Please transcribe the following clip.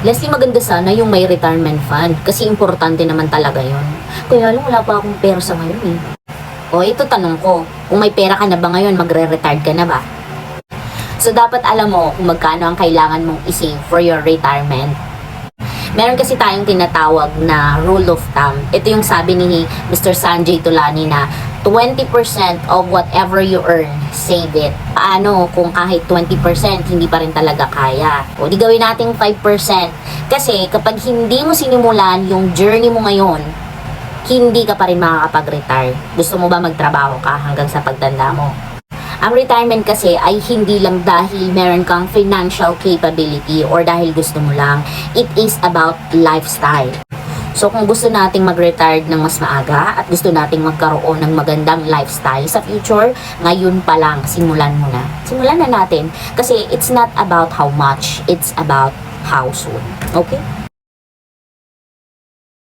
Leslie, maganda sana yung may retirement fund kasi importante naman talaga yon. Kaya lang wala pa akong pera sa ngayon eh. O ito tanong ko, kung may pera ka na ba ngayon, magre-retire ka na ba? So dapat alam mo kung magkano ang kailangan mong isave for your retirement. Meron kasi tayong tinatawag na rule of thumb. Ito yung sabi ni Mr. Sanjay Tulani na 20% of whatever you earn, save it. Paano kung kahit 20% hindi pa rin talaga kaya? O di gawin nating 5%. Kasi kapag hindi mo sinimulan yung journey mo ngayon, hindi ka pa rin makakapag-retire. Gusto mo ba magtrabaho ka hanggang sa pagtanda mo? Ang retirement kasi ay hindi lang dahil meron kang financial capability or dahil gusto mo lang. It is about lifestyle. So kung gusto nating mag-retire ng mas maaga at gusto nating magkaroon ng magandang lifestyle sa future, ngayon pa lang, simulan mo na. Simulan na natin kasi it's not about how much, it's about how soon. Okay?